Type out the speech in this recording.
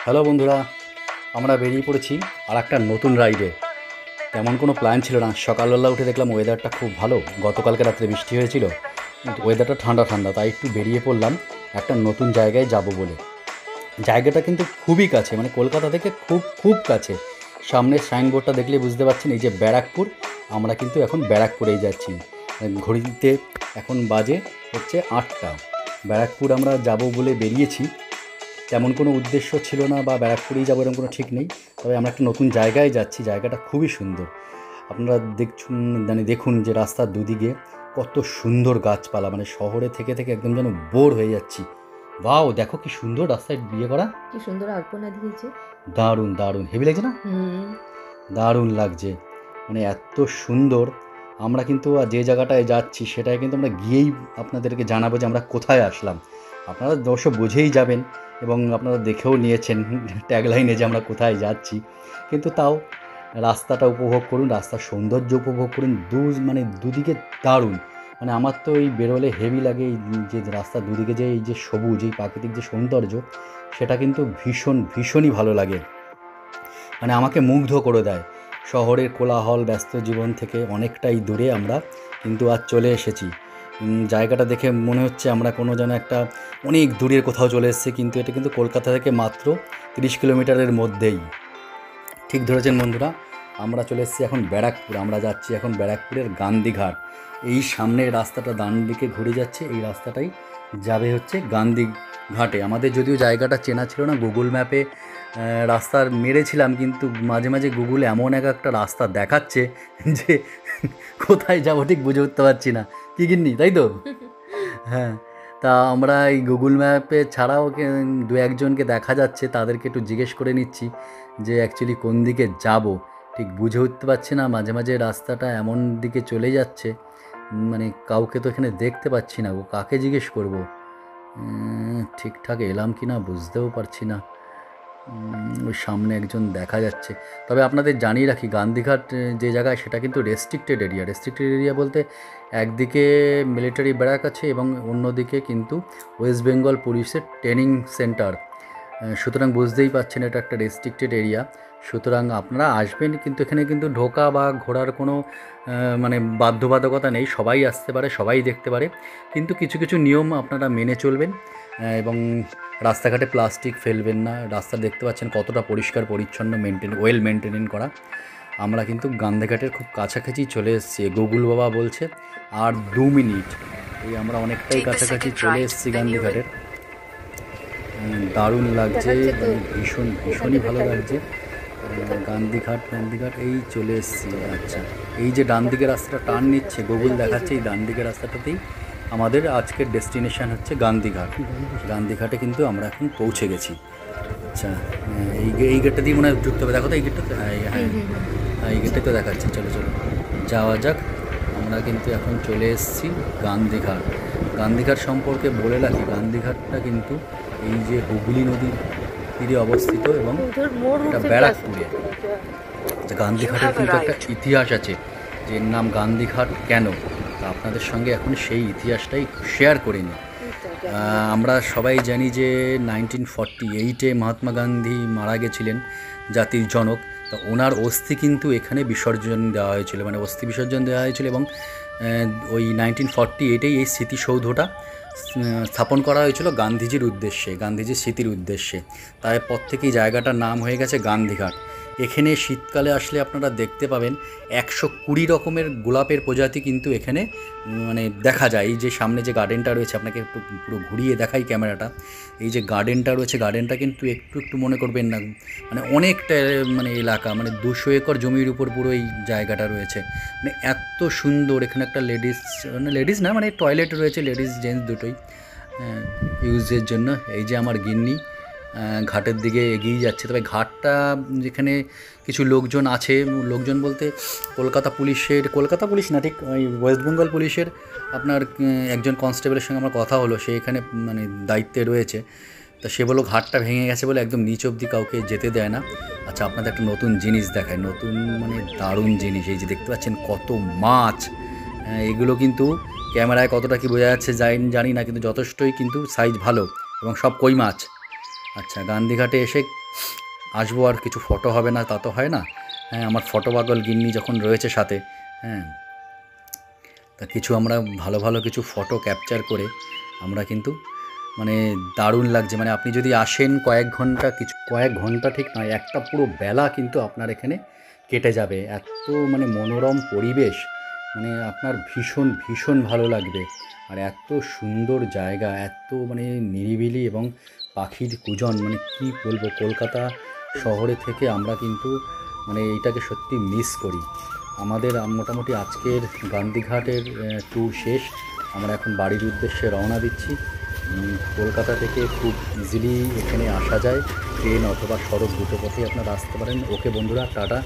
Hello বন্ধুরা, আমরা বেরিয়ে পড়েছি আর একটা নতুন রাইডে। তেমন কোনো প্ল্যান ছিল না। সকালবেলা উঠে দেখলাম ওয়েদারটা খুব ভালো, গতকালকে রাত্রে বৃষ্টি হয়েছিল, কিন্তু ওয়েদারটা ঠান্ডা ঠান্ডা, তাই একটু বেরিয়ে পড়লাম একটা নতুন জায়গায় যাব বলে। জায়গাটা কিন্তু খুবই কাছে, মানে কলকাতা থেকে খুব খুব কাছে। সামনের সাইনবোর্ডটা দেখলে বুঝতে পারছেন, এই যে ব্যারাকপুর। আমরা কিন্তু এখন ব্যারাকপুরেই যাচ্ছি। ঘড়িতে এখন বাজে হচ্ছে 8টা। ব্যারাকপুর আমরা যাব বলে বেরিয়েছি। তেমন কোনো উদ্দেশ্য ছিল না বা ব্যারাকপুরেই যাবো এরকম কোনো ঠিক নেই। তবে আমরা একটা নতুন জায়গায় যাচ্ছি, জায়গাটা খুবই সুন্দর। আপনারা দেখুন যে রাস্তার দুদিকে কত সুন্দর গাছপালা, মানে শহরে থেকে থেকে একদম যেন বোর হয়ে যাচ্ছি। বাও, দেখো কি সুন্দর রাস্তায় বিয়ে করা, কি সুন্দর আলপনা দিয়েছে। দারুণ দারুণ, হেভি লাগছে না? দারুণ লাগছে, মানে এত সুন্দর। আমরা কিন্তু যে জায়গাটায় যাচ্ছি সেটাই কিন্তু আমরা গিয়েই আপনাদেরকে জানাবো যে আমরা কোথায় আসলাম। আপনারা অবশ্য বুঝেই যাবেন এবং আপনারা দেখেও নিয়েছেন ট্যাগলাইনে যে আমরা কোথায় যাচ্ছি, কিন্তু তাও রাস্তাটা উপভোগ করুন, রাস্তার সৌন্দর্য উপভোগ করুন। মানে দুদিকে দারুণ। মানে আমার তো এই বেরোলে হেভি লাগে, এই যে রাস্তার দুদিকে যে এই যে সবুজ, এই প্রাকৃতিক যে সৌন্দর্য, সেটা কিন্তু ভীষণই ভালো লাগে, মানে আমাকে মুগ্ধ করে দেয়। শহরের কোলাহল ব্যস্ত জীবন থেকে অনেকটাই দূরে আমরা কিন্তু আজ চলে এসেছি। জায়গাটা দেখে মনে হচ্ছে আমরা কোনো যেন একটা অনেক দূরের কোথাও চলে এসেছি, কিন্তু এটা কিন্তু কলকাতা থেকে মাত্র 30 কিলোমিটারের মধ্যেই। ঠিক ধরেছেন বন্ধুরা, আমরা চলে এসেছি এখন ব্যারাকপুর। আমরা যাচ্ছি এখন ব্যারাকপুরের গান্ধীঘাট। এই সামনের রাস্তাটা ডান দিকে ঘুরে যাচ্ছে, এই রাস্তাটাই যাবে হচ্ছে গান্ধীঘাটে। আমাদের যদিও জায়গাটা চেনা ছিল না, গুগল ম্যাপে রাস্তার মেরেছিলাম, কিন্তু মাঝে মাঝে গুগল এমন একটা রাস্তা দেখাচ্ছে যে কোথায় যাবো ঠিক বুঝে উঠতে পারছি না। কি গিন্নি, তাই তো? হ্যাঁ, তা আমরা এই গুগল ম্যাপে ছাড়াও দু একজনকে দেখা যাচ্ছে, তাদেরকে একটু জিজ্ঞেস করে নিচ্ছি যে অ্যাকচুয়ালি কোন দিকে যাব। ঠিক বুঝে উঠতে পারছি না, মাঝে মাঝে রাস্তাটা এমন দিকে চলে যাচ্ছে, মানে কাউকে তো এখানে দেখতে পাচ্ছি না। ও কাকে জিজ্ঞেস করব? ঠিকঠাক এলাম কি না বুঝতেও পারছি না। ওই সামনে একজন দেখা যাচ্ছে। তবে আপনাদের জানিয়ে রাখি, গান্ধীঘাট যে জায়গায়, সেটা কিন্তু রেস্ট্রিক্টেড এরিয়া। রেস্ট্রিক্টেড এরিয়া বলতে একদিকে মিলিটারি ব্যারাক আছে এবং অন্যদিকে কিন্তু ওয়েস্ট বেঙ্গল পুলিশের ট্রেনিং সেন্টার। সুতরাং বুঝতেই পারছেন এটা একটা রেস্ট্রিক্টেড এরিয়া। সুতরাং আপনারা আসবেন, কিন্তু এখানে কিন্তু ঢোকা বা ঘোরার কোনো মানে বাধ্যবাধকতা নেই। সবাই আসতে পারে, সবাই দেখতে পারে, কিন্তু কিছু কিছু নিয়ম আপনারা মেনে চলবেন। এবং রাস্তাঘাটে প্লাস্টিক ফেলবেন না। রাস্তা দেখতে পাচ্ছেন কতটা পরিষ্কার পরিচ্ছন্ন, ওয়েল মেনটেন করা। আমরা কিন্তু গান্ধীঘাটের খুব কাছাকাছি চলে এসেছি। গুগল বাবা বলছে আর 2 মিনিট। এই আমরা অনেকটাই কাছাকাছি চলে এসেছি গান্ধীঘাটের। দারুণ লাগছে, মানে ভীষণই ভালো লাগছে। গান্ধীঘাট এই চলে এসেছি। আচ্ছা, এই যে ডান দিকে রাস্তাটা টার্ন নিচ্ছে, গুগল দেখাচ্ছে এই ডান দিকের রাস্তাটাতেই আমাদের আজকের ডেস্টিনেশন হচ্ছে গান্ধীঘাট। গান্ধীঘাটে কিন্তু আমরা এখন পৌঁছে গেছি। আচ্ছা, এই গেটটা দিয়ে মনে হয় ঢুকতে হবে। দেখো তো এই গেটটা, হ্যাঁ হ্যাঁ এই গেটটা তো দেখাচ্ছে। চলো চলো যাওয়া যাক। আমরা কিন্তু এখন চলে এসেছি গান্ধীঘাট। গান্ধীঘাট সম্পর্কে বলে রাখি, গান্ধীঘাটটা কিন্তু এই যে হুগলি নদীর তীরে অবস্থিত এবং এটা ব্যারাকপুরে। গান্ধীঘাটের কিন্তু একটা ইতিহাস আছে, যে এর নাম গান্ধীঘাট কেন, তা আপনাদের সঙ্গে এখন সেই ইতিহাসটাই শেয়ার করে নিই। আমরা সবাই জানি যে 1948-এ মহাত্মা গান্ধী মারা গেছিলেন, জাতির জনক। তা ওনার অস্থি কিন্তু এখানে বিসর্জন দেওয়া হয়েছিল, মানে অস্থি বিসর্জন দেওয়া হয়েছিল, এবং ওই 1948-এই এই স্মৃতিসৌধটা স্থাপন করা হয়েছিল গান্ধীজির উদ্দেশ্যে, গান্ধীজির স্মৃতির উদ্দেশ্যে। তারপর থেকেই জায়গাটার নাম হয়ে গেছে গান্ধীঘাট। এখানে শীতকালে আসলে আপনারা দেখতে পাবেন 120 রকমের গোলাপের প্রজাতি কিন্তু এখানে মানে দেখা যায়। এই যে সামনে যে গার্ডেনটা রয়েছে, আপনাকে একটু পুরো ঘুরিয়ে দেখাই ক্যামেরাটা। এই যে গার্ডেনটা রয়েছে, গার্ডেনটা কিন্তু একটু মনে করবেন না, মানে অনেকটা মানে এলাকা, মানে 200 একর জমির উপর পুরো এই জায়গাটা রয়েছে। মানে এত সুন্দর। এখানে একটা লেডিস না, মানে টয়লেট রয়েছে, লেডিস জেন্টস দুটোই ইউজের জন্য। এই যে আমার গিন্নি ঘাটের দিকে এগিয়ে যাচ্ছে। তবে ঘাটটা যেখানে কিছু লোকজন আছে, লোকজন বলতে কলকাতা পুলিশ না, ঠিক ওই ওয়েস্ট বেঙ্গল পুলিশের আপনার একজন কনস্টেবলের সঙ্গে আমার কথা হলো, সে এখানে মানে দায়িত্বে রয়েছে। তা সে বললো ঘাটটা ভেঙে গেছে বলে একদম নিচ অবধি কাউকে যেতে দেয় না। আচ্ছা, আপনাদের একটা নতুন জিনিস দেখায়, নতুন মানে দারুণ জিনিস। এই যে দেখতে পাচ্ছেন কত মাছ, এগুলো কিন্তু ক্যামেরায় কতটা কি বোঝা যাচ্ছে জানি না, কিন্তু যথেষ্টই কিন্তু সাইজ ভালো এবং সব কই মাছ। আচ্ছা, গান্ধীঘাটে এসে আসবো আর কিছু ফটো হবে না তা তো হয় না। হ্যাঁ, আমার ফটো পাগল গিন্নি যখন রয়েছে সাথে, হ্যাঁ, তা কিছু আমরা ভালো ভালো কিছু ফটো ক্যাপচার করে আমরা কিন্তু মানে দারুণ লাগছে। মানে আপনি যদি আসেন কয়েক ঘন্টা ঠিক নয়, একটা পুরো বেলা কিন্তু আপনার এখানে কেটে যাবে। এত মানে মনোরম পরিবেশ, মানে আপনার ভীষণ ভীষণ ভালো লাগবে। আর এত সুন্দর জায়গা, এত মানে নিরিবিলি এবং পাখির কূজন, মানে কি বলবো, কলকাতা শহরে থেকে আমরা কিন্তু মানে এইটাকে সত্যি মিস করি। আমাদের মোটামুটি আজকের গান্ধীঘাটের ট্যুর শেষ। আমরা এখন বাড়ির উদ্দেশ্যে রওনা দিচ্ছি। কলকাতা থেকে খুব ইজিলি এখানে আসা যায়, ট্রেন অথবা সড়ক দুটো পথেই আপনারা আসতে পারেন। ওকে বন্ধুরা, টাটা।